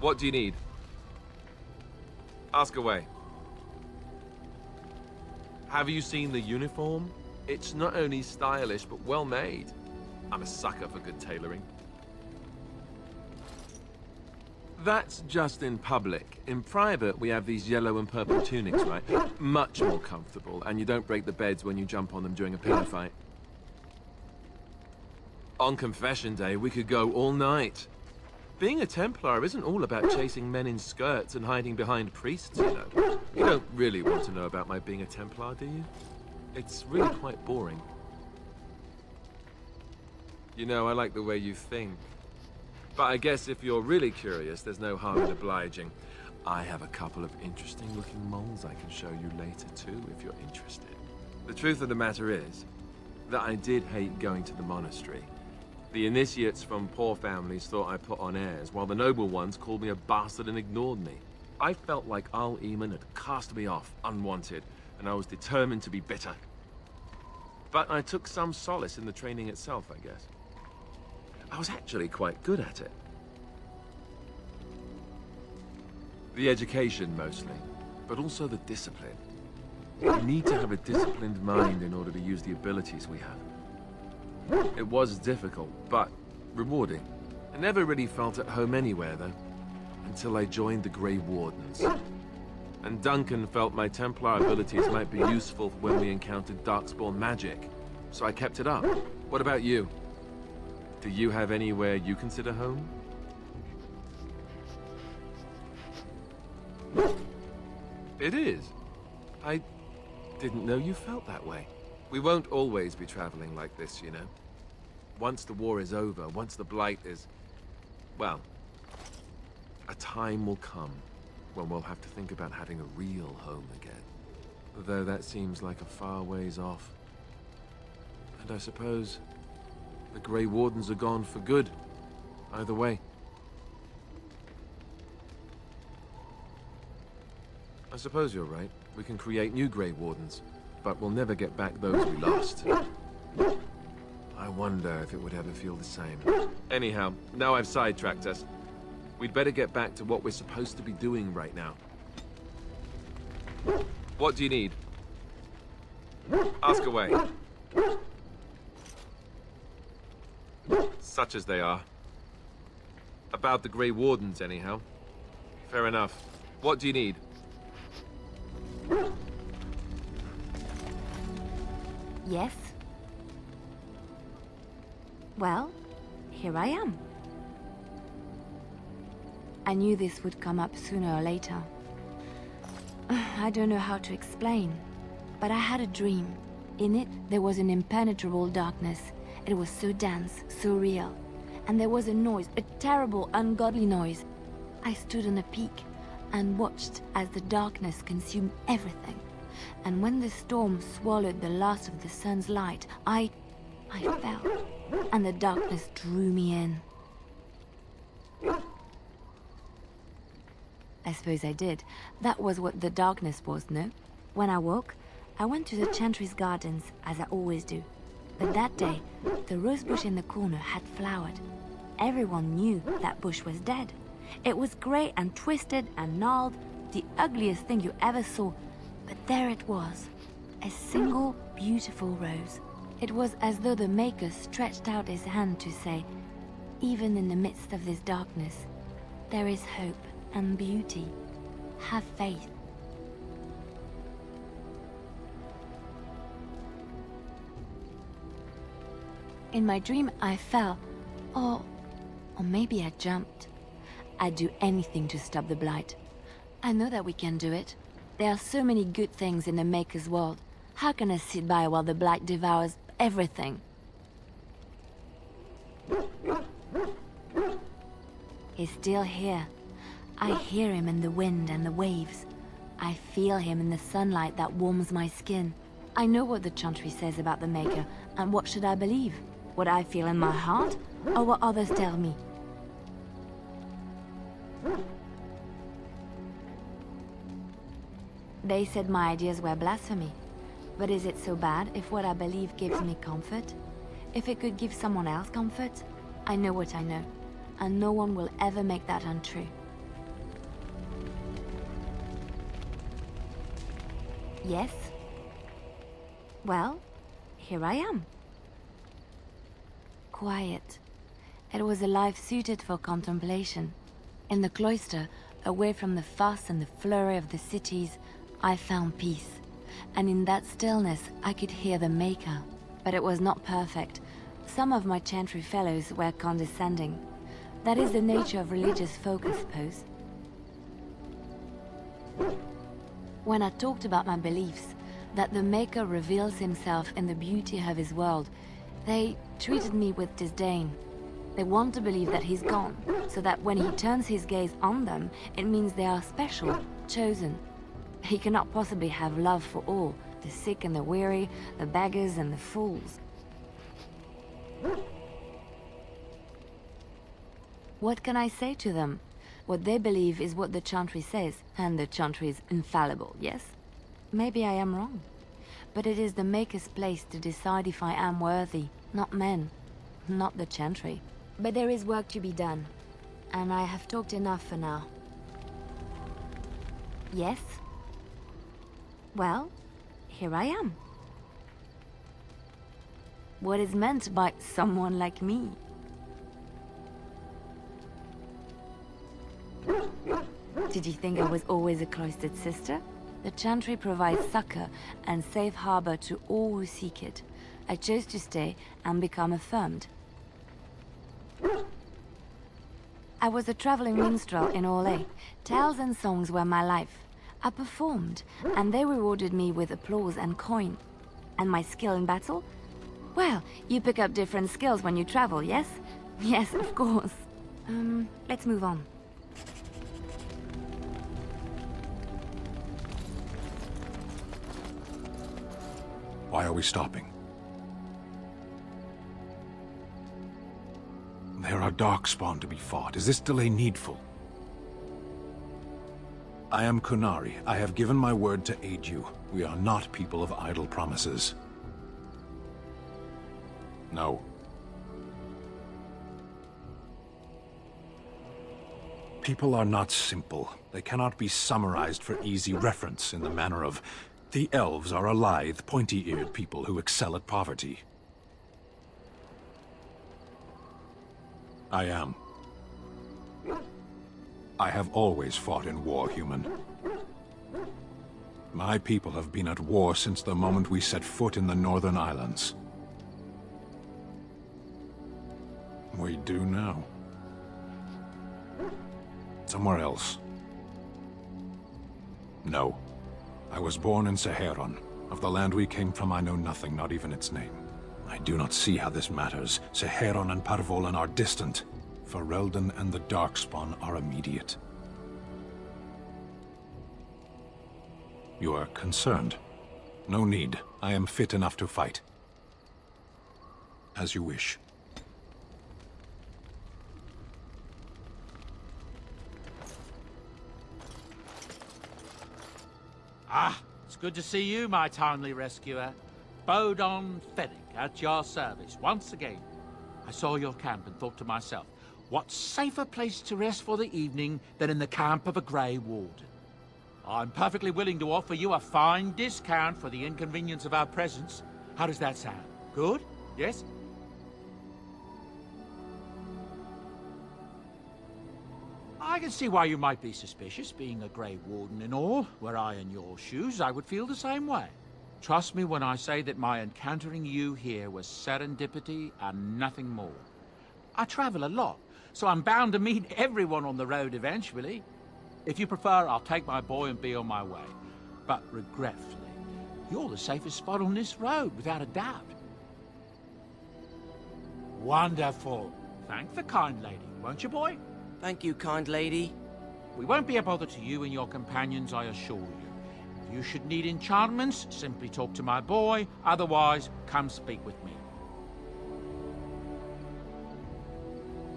What do you need? Ask away. Have you seen the uniform? It's not only stylish, but well made. I'm a sucker for good tailoring. That's just in public. In private, we have these yellow and purple tunics, right? Much more comfortable, and you don't break the beds when you jump on them during a pillow fight. On confession day, we could go all night. Being a Templar isn't all about chasing men in skirts and hiding behind priests, you know. You don't really want to know about my being a Templar, do you? It's really quite boring. You know, I like the way you think. But I guess if you're really curious, there's no harm in obliging. I have a couple of interesting-looking moles I can show you later, too, if you're interested. The truth of the matter is that I did hate going to the monastery. The initiates from poor families thought I put on airs, while the noble ones called me a bastard and ignored me. I felt like Al-Eamon had cast me off, unwanted, and I was determined to be bitter. But I took some solace in the training itself, I guess. I was actually quite good at it. The education, mostly, but also the discipline. You need to have a disciplined mind in order to use the abilities we have. It was difficult, but rewarding. I never really felt at home anywhere, though, until I joined the Grey Wardens. And Duncan felt my Templar abilities might be useful when we encountered Darkspawn magic, so I kept it up. What about you? Do you have anywhere you consider home? It is. I didn't know you felt that way. We won't always be traveling like this, you know. Once the war is over, once the Blight is... well, a time will come when we'll have to think about having a real home again. Though that seems like a far ways off. And I suppose the Grey Wardens are gone for good. Either way. I suppose you're right. We can create new Grey Wardens, but we'll never get back those we lost. I wonder if it would ever feel the same. Anyhow, now I've sidetracked us. We'd better get back to what we're supposed to be doing right now. What do you need? Ask away. Such as they are. About the Grey Wardens, anyhow. Fair enough. What do you need? Yes? Well, here I am. I knew this would come up sooner or later. I don't know how to explain, but I had a dream. In it, there was an impenetrable darkness. It was so dense, so real. And there was a noise, a terrible, ungodly noise. I stood on a peak and watched as the darkness consumed everything. And when the storm swallowed the last of the sun's light, I fell, and the darkness drew me in. I suppose I did. That was what the darkness was, no? When I woke, I went to the Chantry's gardens, as I always do. But that day, the rosebush in the corner had flowered. Everyone knew that bush was dead. It was grey and twisted and gnarled, the ugliest thing you ever saw. But there it was, a single beautiful rose. It was as though the Maker stretched out his hand to say, even in the midst of this darkness, there is hope and beauty. Have faith. In my dream, I fell, or maybe I jumped. I'd do anything to stop the Blight. I know that we can do it. There are so many good things in the Maker's world. How can I sit by while the Blight devours everything? He's still here. I hear him in the wind and the waves. I feel him in the sunlight that warms my skin. I know what the Chantry says about the Maker, and what should I believe? What I feel in my heart, or what others tell me? They said my ideas were blasphemy. But is it so bad if what I believe gives me comfort? If it could give someone else comfort? I know what I know, and no one will ever make that untrue. Yes? Well, here I am. Quiet. It was a life suited for contemplation. In the cloister, away from the fuss and the flurry of the cities, I found peace. And in that stillness, I could hear the Maker. But it was not perfect. Some of my Chantry fellows were condescending. That is the nature of religious folk, I suppose. When I talked about my beliefs, that the Maker reveals himself in the beauty of his world, they treated me with disdain. They want to believe that he's gone, so that when he turns his gaze on them, it means they are special, chosen. He cannot possibly have love for all, the sick and the weary, the beggars and the fools. What can I say to them? What they believe is what the Chantry says, and the Chantry is infallible, yes? Maybe I am wrong. But it is the Maker's place to decide if I am worthy, not men, not the Chantry. But there is work to be done, and I have talked enough for now. Yes? Well, here I am. What is meant by someone like me? Did you think I was always a cloistered sister? The Chantry provides succor and safe harbor to all who seek it. I chose to stay and become affirmed. I was a traveling minstrel in Orlais. Tales and songs were my life. I performed, and they rewarded me with applause and coin. And my skill in battle? Well, you pick up different skills when you travel, yes? Yes, of course. Let's move on. Why are we stopping? There are Darkspawn to be fought. Is this delay needful? I am Qunari. I have given my word to aid you. We are not people of idle promises. No. People are not simple. They cannot be summarized for easy reference in the manner of... The elves are a lithe, pointy-eared people who excel at poverty. I am. I have always fought in war, human. My people have been at war since the moment we set foot in the Northern Islands. We do now. Somewhere else. No. I was born in Seheron. Of the land we came from, I know nothing, not even its name. I do not see how this matters. Seheron and Parvolan are distant. Ferelden and the Darkspawn are immediate. You are concerned. No need. I am fit enough to fight. As you wish. Ah, it's good to see you, my timely rescuer. Bodon Fennick, at your service, once again. I saw your camp and thought to myself, what safer place to rest for the evening than in the camp of a Grey Warden? I'm perfectly willing to offer you a fine discount for the inconvenience of our presence. How does that sound? Good? Yes? I can see why you might be suspicious, being a Grey Warden and all. Were I in your shoes, I would feel the same way. Trust me when I say that my encountering you here was serendipity and nothing more. I travel a lot, so I'm bound to meet everyone on the road eventually. If you prefer, I'll take my boy and be on my way. But regretfully, you're the safest spot on this road, without a doubt. Wonderful. Thank the kind lady, won't you, boy? Thank you, kind lady. We won't be a bother to you and your companions, I assure you. If you should need enchantments, simply talk to my boy. Otherwise, come speak with me.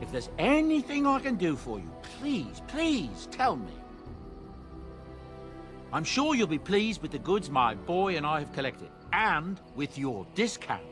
If there's anything I can do for you, please, please tell me. I'm sure you'll be pleased with the goods my boy and I have collected, and with your discount.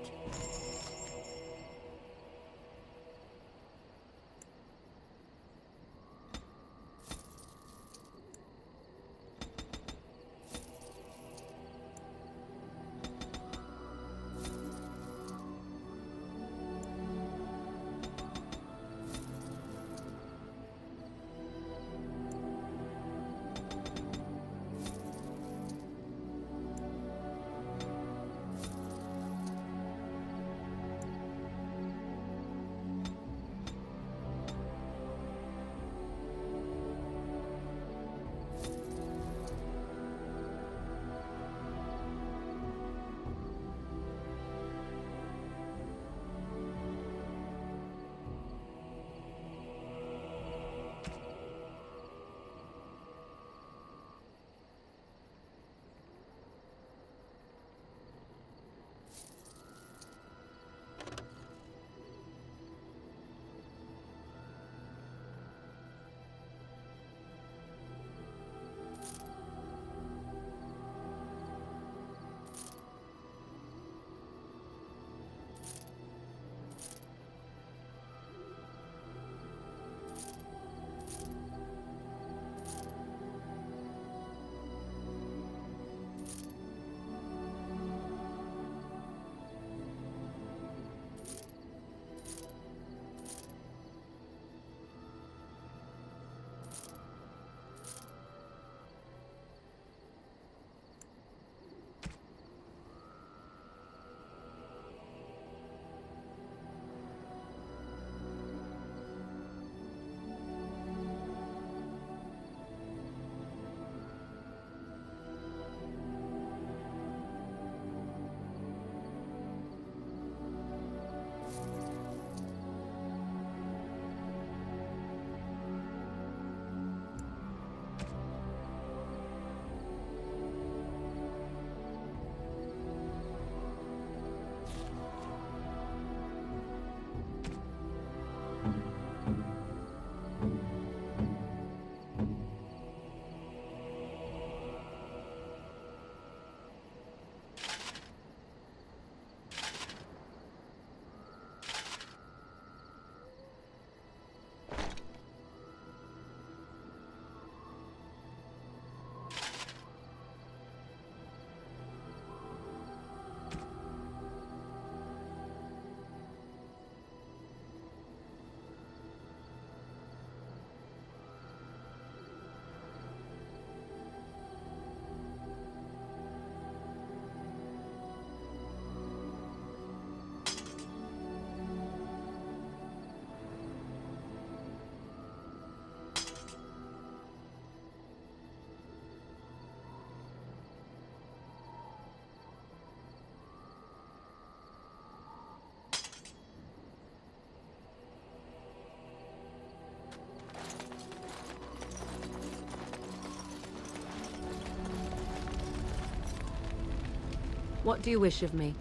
What do you wish of me?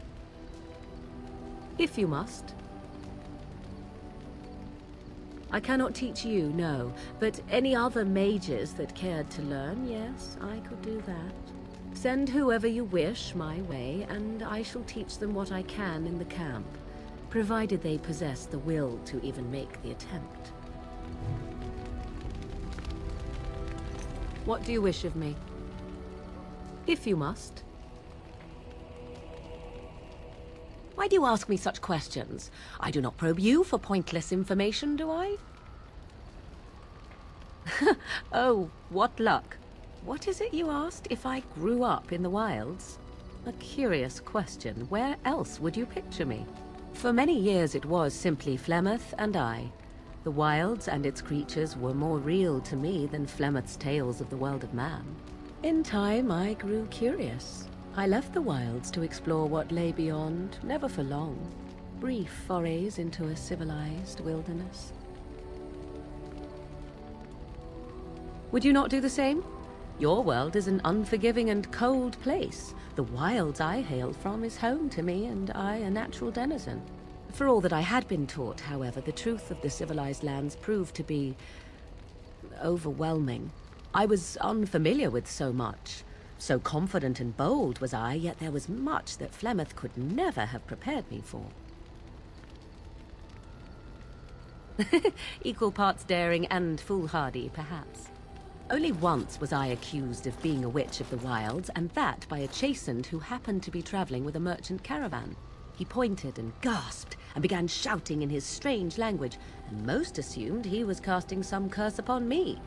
If you must. I cannot teach you, no, but any other mages that cared to learn, yes, I could do that. Send whoever you wish my way, and I shall teach them what I can in the camp, provided they possess the will to even make the attempt. What do you wish of me? If you must. Why do you ask me such questions? I do not probe you for pointless information, do I? Oh, what luck. What is it you asked? If I grew up in the wilds? A curious question. Where else would you picture me? For many years it was simply Flemeth and I. The wilds and its creatures were more real to me than Flemeth's tales of the world of man. In time, I grew curious. I left the wilds to explore what lay beyond, never for long. Brief forays into a civilized wilderness. Would you not do the same? Your world is an unforgiving and cold place. The wilds I hail from is home to me, and I a natural denizen. For all that I had been taught, however, the truth of the civilized lands proved to be overwhelming. I was unfamiliar with so much. So confident and bold was I, yet there was much that Flemeth could never have prepared me for. Equal parts daring and foolhardy, perhaps. Only once was I accused of being a witch of the wilds, and that by a chastened who happened to be traveling with a merchant caravan. He pointed and gasped, and began shouting in his strange language, and most assumed he was casting some curse upon me.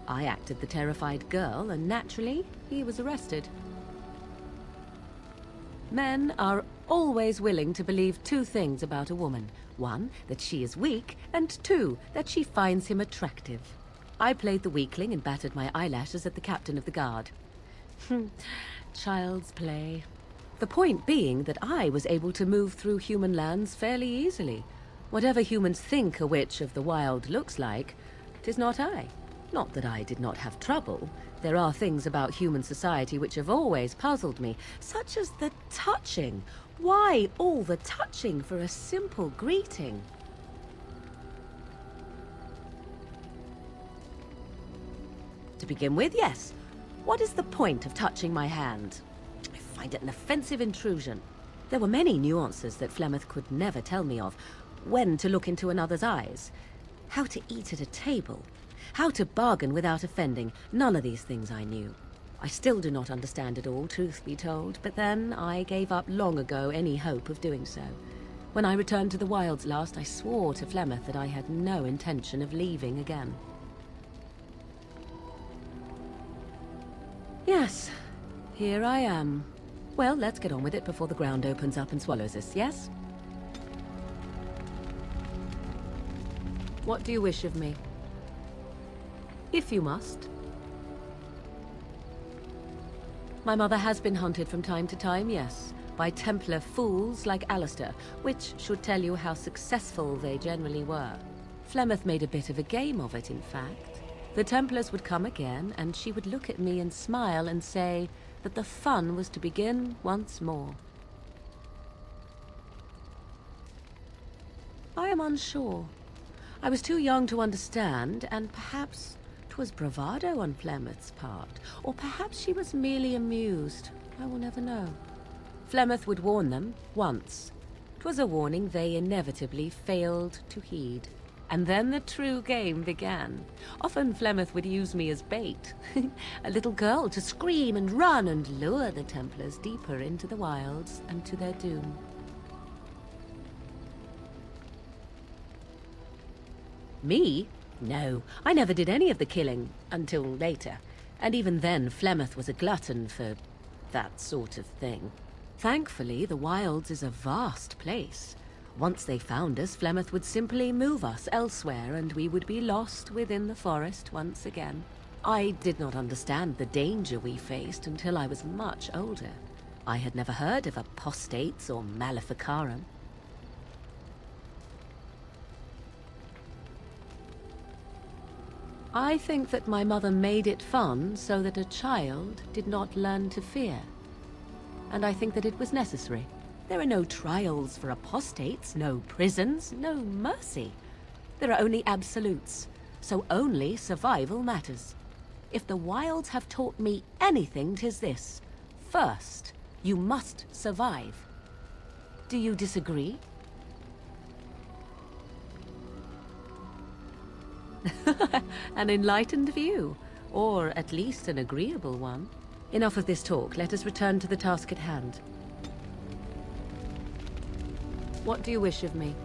I acted the terrified girl, and naturally, he was arrested. Men are always willing to believe two things about a woman. One, that she is weak, and two, that she finds him attractive. I played the weakling and battered my eyelashes at the captain of the guard. Child's play. The point being that I was able to move through human lands fairly easily. Whatever humans think a witch of the wild looks like, 'tis not I. Not that I did not have trouble. There are things about human society which have always puzzled me, such as the touching. Why all the touching for a simple greeting? To begin with, yes. What is the point of touching my hand? I find it an offensive intrusion. There were many nuances that Flemeth could never tell me of. When to look into another's eyes. How to eat at a table. How to bargain without offending. None of these things I knew. I still do not understand it all, truth be told, but then I gave up long ago any hope of doing so. When I returned to the wilds last, I swore to Flemeth that I had no intention of leaving again. Yes, here I am. Well, let's get on with it before the ground opens up and swallows us, yes? What do you wish of me? If you must. My mother has been hunted from time to time, yes, by Templar fools like Alistair, which should tell you how successful they generally were. Flemeth made a bit of a game of it, in fact. The Templars would come again, and she would look at me and smile and say that the fun was to begin once more. I am unsure. I was too young to understand, and perhaps 'twas bravado on Flemeth's part, or perhaps she was merely amused. I will never know. Flemeth would warn them, once. 'Twas a warning they inevitably failed to heed. And then the true game began. Often Flemeth would use me as bait. A little girl to scream and run and lure the Templars deeper into the wilds and to their doom. Me? No, I never did any of the killing, until later. And even then, Flemeth was a glutton for that sort of thing. Thankfully, the wilds is a vast place. Once they found us, Flemeth would simply move us elsewhere, and we would be lost within the forest once again. I did not understand the danger we faced until I was much older. I had never heard of apostates or maleficarum. I think that my mother made it fun so that a child did not learn to fear. and I think that it was necessary. There are no trials for apostates, no prisons, no mercy. There are only absolutes, so only survival matters. If the wilds have taught me anything, 'tis this. First, you must survive. Do you disagree? An enlightened view, or at least an agreeable one. Enough of this talk. Let us return to the task at hand. What do you wish of me?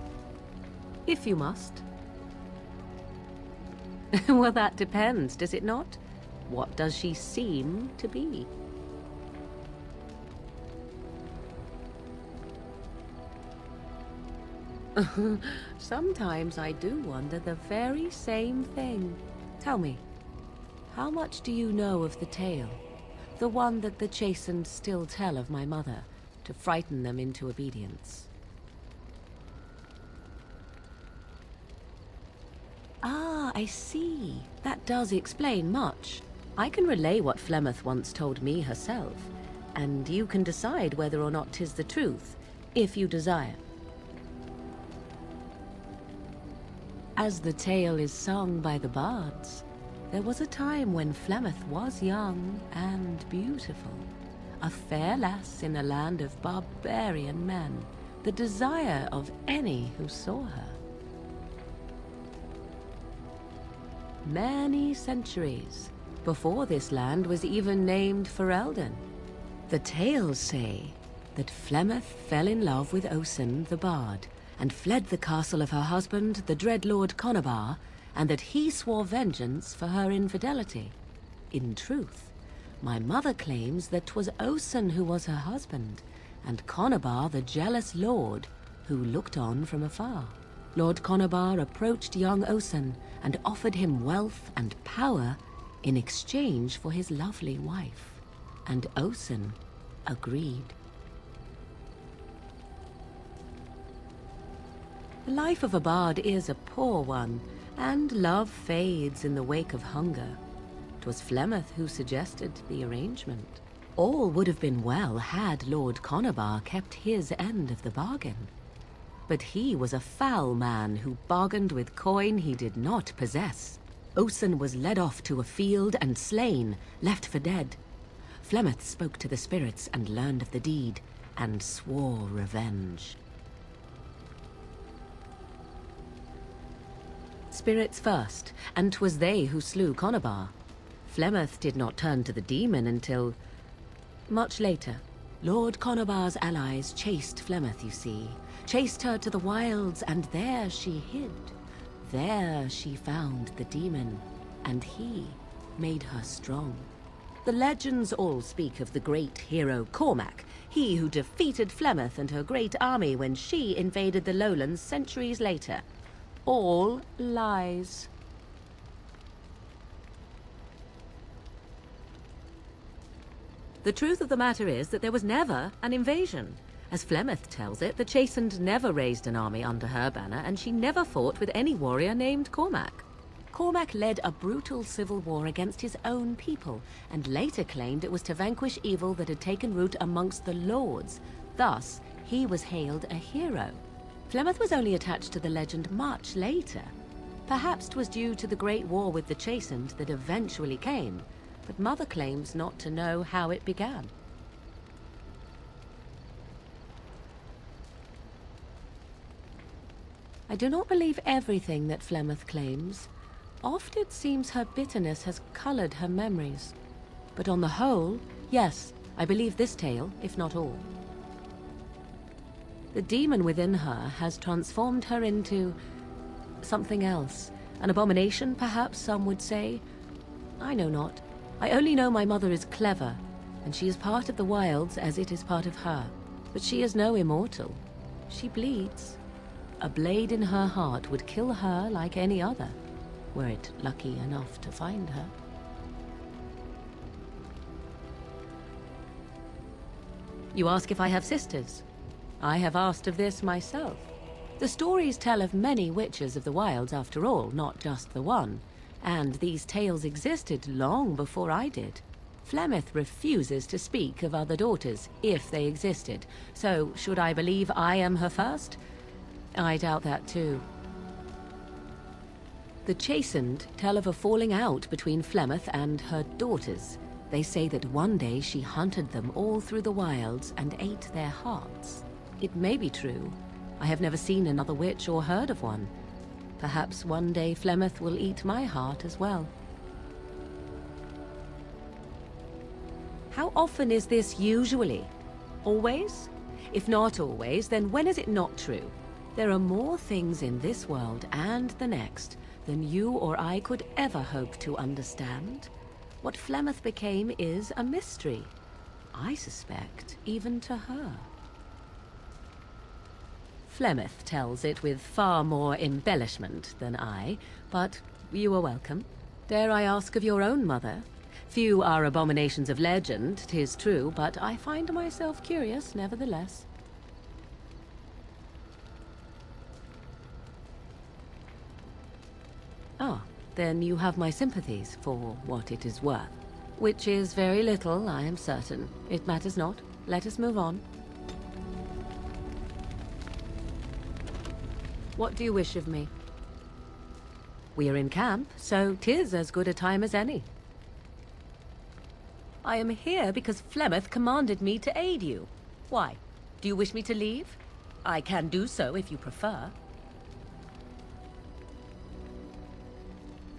If you must. Well, that depends, does it not? What does she seem to be? Sometimes I do wonder the very same thing. Tell me, how much do you know of the tale? The one that the chastened still tell of my mother, to frighten them into obedience. Ah, I see. That does explain much. I can relay what Flemeth once told me herself, and you can decide whether or not 'tis the truth, if you desire. As the tale is sung by the bards, there was a time when Flemeth was young and beautiful, a fair lass in a land of barbarian men, the desire of any who saw her. Many centuries before this land was even named Ferelden. The tales say that Flemeth fell in love with Osen the Bard, and fled the castle of her husband, the dread Lord Conobar, and that he swore vengeance for her infidelity. In truth, my mother claims that 'twas Osen who was her husband, and Conobar the jealous lord who looked on from afar. Lord Conobar approached young Osen and offered him wealth and power in exchange for his lovely wife, and Osen agreed. The life of a bard is a poor one, and love fades in the wake of hunger. 'Twas Flemeth who suggested the arrangement. All would have been well had Lord Conobar kept his end of the bargain. But he was a foul man who bargained with coin he did not possess. Osen was led off to a field and slain, left for dead. Flemeth spoke to the spirits and learned of the deed, and swore revenge. Spirits first, and 'twas they who slew Conobar. Flemeth did not turn to the demon until much later. Lord Conobar's allies chased Flemeth, you see. Chased her to the wilds, and there she hid. There she found the demon, and he made her strong. The legends all speak of the great hero Cormac, he who defeated Flemeth and her great army when she invaded the lowlands centuries later. All lies. The truth of the matter is that there was never an invasion. As Flemeth tells it, the Chastened never raised an army under her banner, and she never fought with any warrior named Cormac. Cormac led a brutal civil war against his own people, and later claimed it was to vanquish evil that had taken root amongst the lords. Thus, he was hailed a hero. Flemeth was only attached to the legend much later. Perhaps 'twas due to the great war with the Chastened that eventually came, but Mother claims not to know how it began. I do not believe everything that Flemeth claims. Oft it seems her bitterness has colored her memories. But on the whole, yes, I believe this tale, if not all. The demon within her has transformed her into something else. An abomination, perhaps some would say. I know not. I only know my mother is clever, and she is part of the wilds as it is part of her. But she is no immortal. She bleeds. A blade in her heart would kill her like any other, were it lucky enough to find her. You ask if I have sisters. I have asked of this myself. The stories tell of many witches of the wilds after all, not just the one, and these tales existed long before I did. Flemeth refuses to speak of other daughters, if they existed. So, should I believe I am her first? I doubt that too. The Chastened tell of a falling out between Flemeth and her daughters. They say that one day she hunted them all through the wilds and ate their hearts. It may be true. I have never seen another witch or heard of one. Perhaps one day Flemeth will eat my heart as well. How often is this usually? Always? If not always, then when is it not true? There are more things in this world and the next than you or I could ever hope to understand. What Flemeth became is a mystery. I suspect even to her. Flemeth tells it with far more embellishment than I, but you are welcome. Dare I ask of your own mother? Few are abominations of legend, 'tis true, but I find myself curious nevertheless. Ah, then you have my sympathies for what it is worth. Which is very little, I am certain. It matters not. Let us move on. What do you wish of me? We are in camp, so 'tis as good a time as any. I am here because Flemeth commanded me to aid you. Why? Do you wish me to leave? I can do so if you prefer.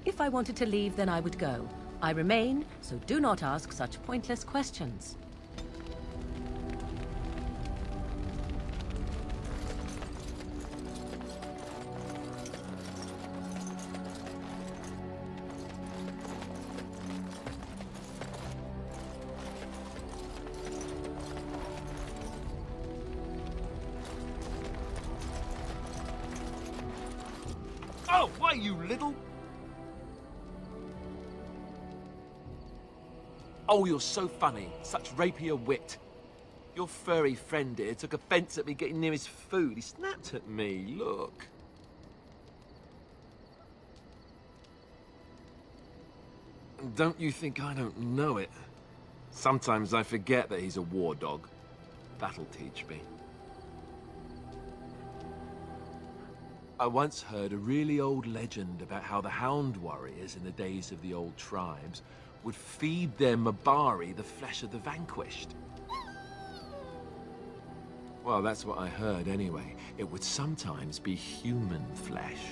If I wanted to leave, then I would go. I remain, so do not ask such pointless questions. Oh, why, you little... Oh, you're so funny. Such rapier wit. Your furry friend here took offense at me getting near his food. He snapped at me. Look. Don't you think I don't know it? Sometimes I forget that he's a war dog. That'll teach me. I once heard a really old legend about how the Hound warriors in the days of the old tribes would feed their Mabari the flesh of the vanquished. Well, that's what I heard anyway. It would sometimes be human flesh.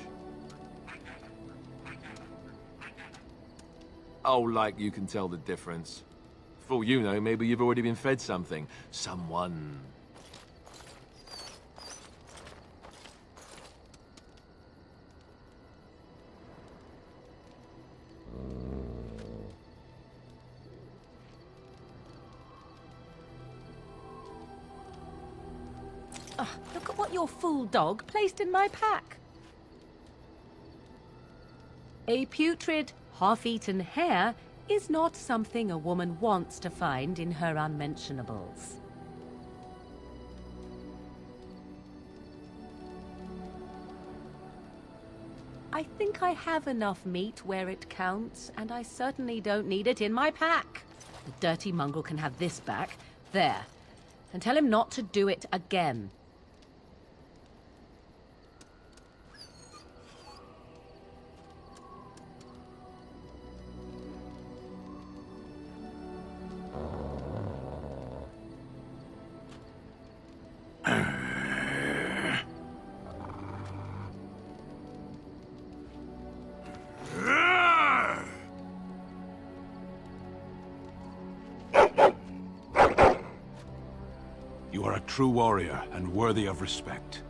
Oh, like you can tell the difference. For all you know, maybe you've already been fed something. Someone. Look at what your fool dog placed in my pack. A putrid, half-eaten hare is not something a woman wants to find in her unmentionables. I think I have enough meat where it counts, and I certainly don't need it in my pack. The dirty mongrel can have this back. There. And tell him not to do it again. You are a true warrior and worthy of respect.